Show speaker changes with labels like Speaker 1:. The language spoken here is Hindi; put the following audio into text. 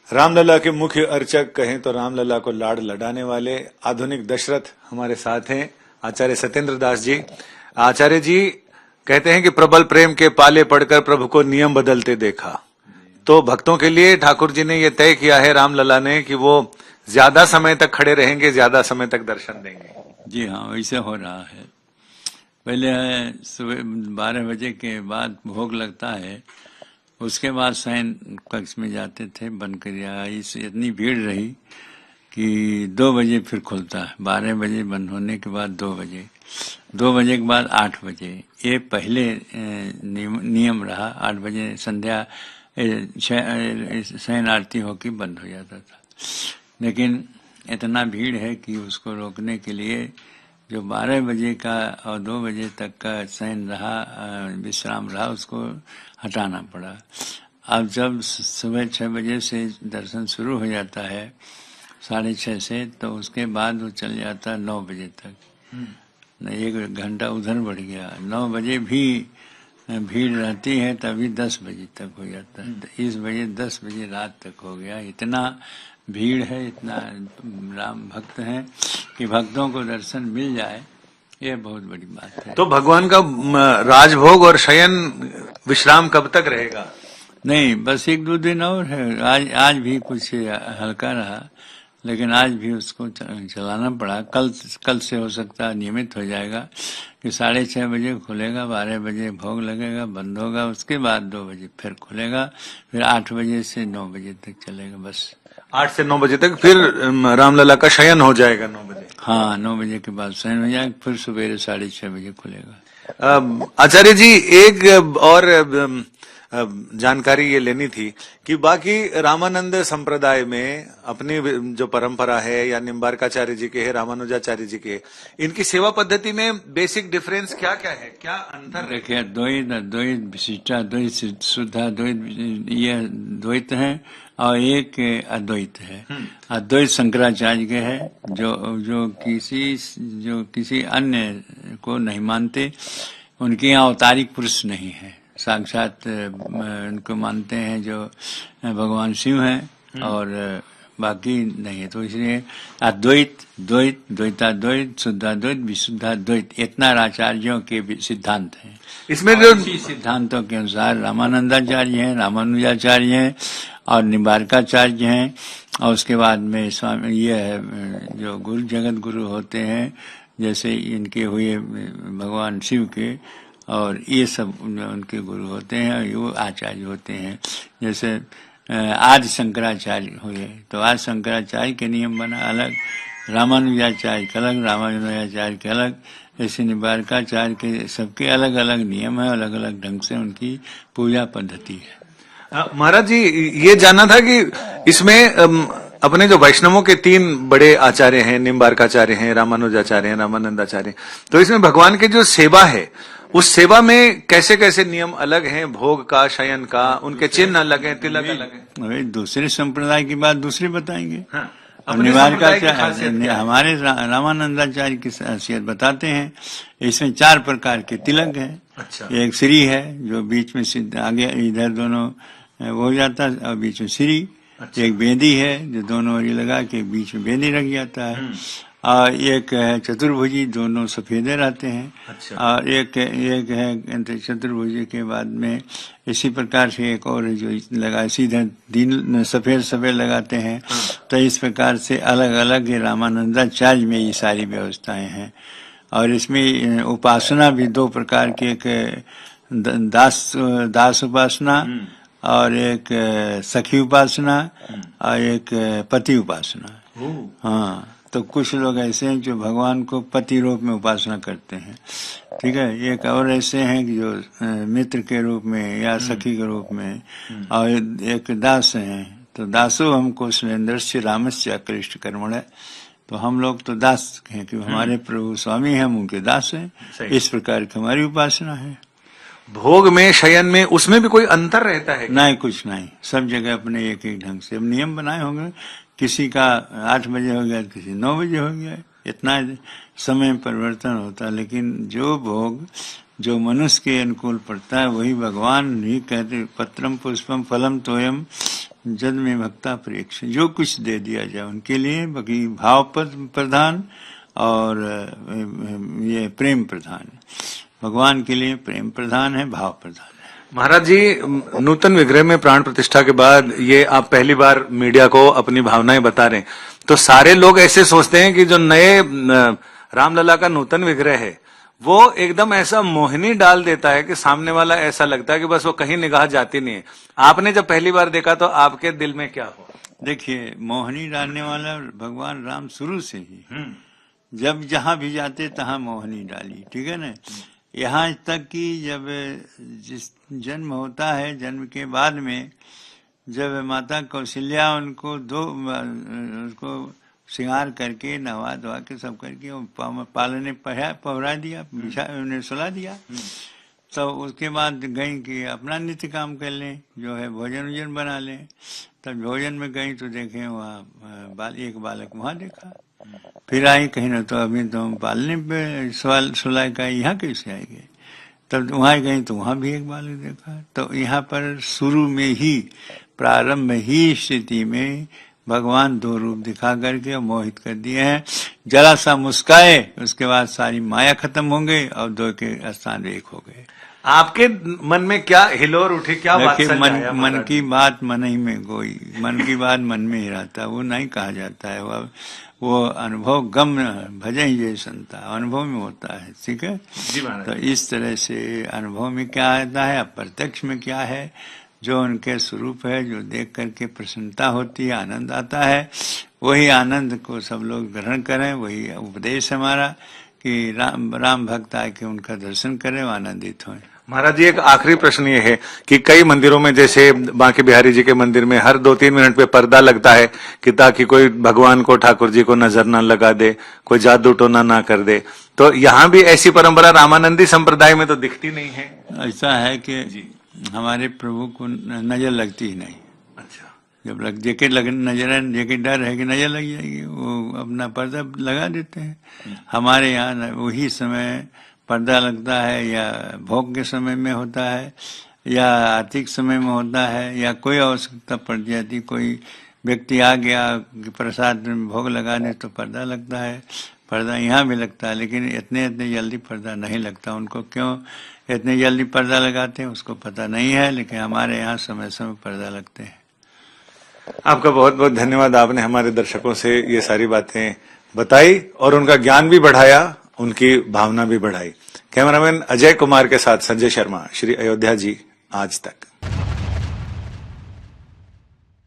Speaker 1: रामलला के मुख्य अर्चक कहें तो रामलला को लाड लडाने वाले आधुनिक दशरथ हमारे साथ हैं, आचार्य सत्येंद्र दास जी। आचार्य जी कहते हैं कि प्रबल प्रेम के पाले पड़कर प्रभु को नियम बदलते देखा। तो भक्तों के लिए ठाकुर जी ने यह तय किया है रामलला ने कि वो ज्यादा समय तक खड़े रहेंगे, ज्यादा समय तक दर्शन देंगे।
Speaker 2: जी हाँ, वैसे हो रहा है। पहले सुबह 12 बजे के बाद भोग लगता है, उसके बाद शयन कक्ष में जाते थे बंद करिया। इससे इतनी भीड़ रही कि 2 बजे फिर खुलता है। 12 बजे बंद होने के बाद 2 बजे, 2 बजे के बाद 8 बजे। ये पहले नियम रहा। 8 बजे संध्या शयन आरती होकर बंद हो जाता था। लेकिन इतना भीड़ है कि उसको रोकने के लिए जो 12 बजे का और 2 बजे तक का शयन रहा, विश्राम रहा, उसको हटाना पड़ा। अब जब सुबह 6 बजे से दर्शन शुरू हो जाता है, 6:30 से, तो उसके बाद वो चल जाता है 9 बजे तक। 1 घंटा उधर बढ़ गया। 9 बजे भी भीड़ रहती है, तभी 10 बजे तक हो जाता है। तो इस बजे 10 बजे रात तक हो गया। इतना भीड़ है, इतना राम भक्त हैं कि भक्तों को दर्शन मिल जाए, ये बहुत बड़ी बात है।
Speaker 1: तो भगवान का राजभोग और शयन विश्राम कब तक रहेगा?
Speaker 2: नहीं, बस 1-2 दिन और है। आज भी कुछ हल्का रहा, लेकिन आज भी उसको चलाना पड़ा। कल से हो सकता है नियमित हो जाएगा कि 6:30 बजे खुलेगा, 12 बजे भोग लगेगा, बंद होगा, उसके बाद 2 बजे फिर खुलेगा, फिर 8 बजे से 9 बजे तक चलेगा। बस
Speaker 1: 8 से 9 बजे तक फिर रामलला का शयन हो जाएगा 9 बजे।
Speaker 2: हाँ, 9 बजे के बाद शयन हो जाएगा, फिर सवेरे 6:30 बजे खुलेगा।
Speaker 1: आचार्य जी, एक और जानकारी ये लेनी थी कि बाकी रामानंद संप्रदाय में अपनी जो परंपरा है, या निम्बार्काचार्य जी के है, रामानुजाचार्य जी के, इनकी सेवा पद्धति में बेसिक डिफरेंस क्या क्या है, क्या अंतर?
Speaker 2: देखिए, द्वैत विशिष्टा, द्वैत शुद्धा, द्वैत ये द्वैत है और एक अद्वैत है। अद्वैत शंकराचार्य के है, जो किसी अन्य को नहीं मानते। उनके यहाँ अवतारिक पुरुष नहीं है, साक्षात उनको मानते हैं जो भगवान शिव हैं, और बाकी नहीं है। तो इसलिए अद्वैत, द्वैत, द्वैताद्वैत, शुद्धाद्वैत, विशुद्धाद्वैत, इतना आचार्यों के सिद्धांत हैं।
Speaker 1: इसमें जो
Speaker 2: इसी सिद्धांतों के अनुसार रामानंदाचार्य हैं, रामानुजाचार्य हैं और निम्बार्काचार्य हैं, और उसके बाद में स्वामी ये है जो गुरु, जगत गुरु होते हैं, जैसे इनके हुए भगवान शिव के, और ये सब उनके गुरु होते हैं, और वो आचार्य होते हैं। जैसे आदि शंकराचार्य हुए, तो आदि शंकराचार्य के नियम बना अलग, रामानुजाचार्य के अलग, रामानुजाचार्य के अलग, ऐसे निम्बार्काचार्य के सबके अलग अलग नियम है, अलग अलग ढंग से उनकी पूजा पद्धति है।
Speaker 1: महाराज जी, ये जानना था कि इसमें अपने जो वैष्णवों के 3 बड़े आचार्य हैं, निम्बार्काचार्य हैं, रामानुजाचार्य हैं, रामानंदाचार्य, तो इसमें भगवान की जो सेवा है, उस सेवा में कैसे कैसे नियम अलग हैं? भोग का, शयन का, उनके चिन्ह अलग हैं, तिलक अलग है।
Speaker 2: दूसरे संप्रदाय की बात दूसरे बताएंगे।
Speaker 1: हाँ,
Speaker 2: हमारे रामानंदाचार्य की हैसियत बताते हैं। इसमें 4 प्रकार के तिलक है।
Speaker 1: अच्छा।
Speaker 2: एक श्री है, जो बीच में आगे इधर दोनों वो हो जाता है, और बीच में श्री। अच्छा। एक बेदी है, जो दोनों ओरी लगा के बीच में बेदी रख जाता है। और एक है चतुर्भुजी, दोनों सफेदे रहते हैं।
Speaker 1: अच्छा।
Speaker 2: और एक है चतुर्भुजी के बाद में इसी प्रकार से एक और जो लगा, सीधे दिन सफेद लगाते हैं। तो इस प्रकार से अलग अलग रामानंदाचार्य में ये सारी व्यवस्थाएं हैं। और इसमें उपासना भी 2 प्रकार की, एक दास उपासना और एक सखी उपासना और एक पति उपासना। हाँ, तो कुछ लोग ऐसे हैं जो भगवान को पति रूप में उपासना करते हैं, ठीक है। एक और ऐसे हैं कि जो मित्र के रूप में या सखी के रूप में, और एक दास हैं। तो दासो हमको सुरेंद्रस्य रामस्य अकृष्ट कर्मण है। तो हम लोग तो दास हैं कि हमारे प्रभु स्वामी हैं, हम उनके दास हैं। इस प्रकार की हमारी उपासना है।
Speaker 1: भोग में, शयन में, उसमें भी कोई अंतर रहता है?
Speaker 2: नहीं, कुछ नहीं, सब जगह अपने एक एक ढंग से अब नियम बनाए होंगे। किसी का 8 बजे हो गया, किसी 9 बजे हो गया, इतना समय परिवर्तन होता है। लेकिन जो भोग जो मनुष्य के अनुकूल पड़ता है, वही भगवान ही कहते, पत्रम पुष्पम फलम तोयम जद में भक्ता प्रेक्ष, जो कुछ दे दिया जाए उनके लिए, बाकी भाव प्रधान और ये प्रेम प्रधान है। भगवान के लिए प्रेम प्रधान है, भाव प्रधान है।
Speaker 1: महाराज जी, नूतन विग्रह में प्राण प्रतिष्ठा के बाद ये आप पहली बार मीडिया को अपनी भावनाएं बता रहे हैं, तो सारे लोग ऐसे सोचते हैं कि जो नए रामलला का नूतन विग्रह है वो एकदम ऐसा मोहिनी डाल देता है कि सामने वाला ऐसा लगता है कि बस वो कहीं निगाह जाती नहीं है। आपने जब पहली बार देखा तो आपके दिल में क्या हुआ?
Speaker 2: देखिए, मोहिनी डालने वाला भगवान राम शुरू से ही, जब जहां भी जाते तहां मोहिनी डाली, ठीक है ना। यहाँ तक कि जब जिस जन्म होता है, जन्म के बाद में जब माता कौशल्या उनको उसको श्रृंगार करके नहवा धवा के सब करके पालने पहरा दिया, उन्हें सुला दिया, तो उसके बाद गई कि अपना नित्य काम कर लें, जो है भोजन वोजन बना लें। तब भोजन में गई तो देखे वहाँ एक बालक वहाँ देखा, फिर आई कहीं ना, तो अभी तो हम पालने पे सुलाए का, यहाँ कैसे आएंगे। तब वहाँ गई तो वहाँ भी एक बालक देखा। तो यहाँ पर शुरू में ही, प्रारंभ ही स्थिति में भगवान दो रूप दिखा करके मोहित कर दिए हैं। जरा सा मुस्काए, उसके बाद सारी माया खत्म हो गई और दो के स्थान एक हो गए।
Speaker 1: आपके मन में क्या हिलोर उठी, क्या बात
Speaker 2: मन की बात मन ही में गोई, मन की बात मन में ही रहता, वो नहीं कहा जाता है। वो अनुभव गम भजन ही जय संता, अनुभव में होता है, ठीक है
Speaker 1: जी।
Speaker 2: तो इस तरह से अनुभव में क्या आता है, प्रत्यक्ष में क्या है, जो उनके स्वरूप है, जो देख करके प्रसन्नता होती है, आनंद आता है, वही आनंद को सब लोग ग्रहण करें। वही उपदेश हमारा कि राम भक्त आके उनका दर्शन करें, आनंदित हों।
Speaker 1: महाराज जी, एक आखिरी प्रश्न ये है कि कई मंदिरों में, जैसे बांके बिहारी जी के मंदिर में, हर 2-3 मिनट पे पर्दा लगता है कि ताकि कोई भगवान को, ठाकुर जी को नजर ना लगा दे, कोई जादू टोना ना कर दे। तो यहाँ भी ऐसी परंपरा रामानंदी संप्रदाय में तो दिखती नहीं है।
Speaker 2: ऐसा है कि हमारे प्रभु को नजर लगती ही नहीं।
Speaker 1: अच्छा,
Speaker 2: जब जेके डर है कि नजर लग जाएगी, वो अपना पर्दा लगा देते हैं। हमारे यहाँ वही समय पर्दा लगता है, या भोग के समय में होता है, या आर्थिक समय में होता है, या कोई आवश्यकता पड़ जाती, कोई व्यक्ति आ गया कि प्रसाद में भोग लगाने, तो पर्दा लगता है। पर्दा यहाँ भी लगता है, लेकिन इतने जल्दी पर्दा नहीं लगता उनको। क्यों इतने जल्दी पर्दा लगाते हैं उसको पता नहीं है, लेकिन हमारे यहाँ समय समय पर्दा लगते हैं।
Speaker 1: आपका बहुत बहुत धन्यवाद। आपने हमारे दर्शकों से ये सारी बातें बताई और उनका ज्ञान भी बढ़ाया, उनकी भावना भी बढ़ाई। कैमरामैन अजय कुमार के साथ संजय शर्मा, श्री अयोध्या जी, आज तक।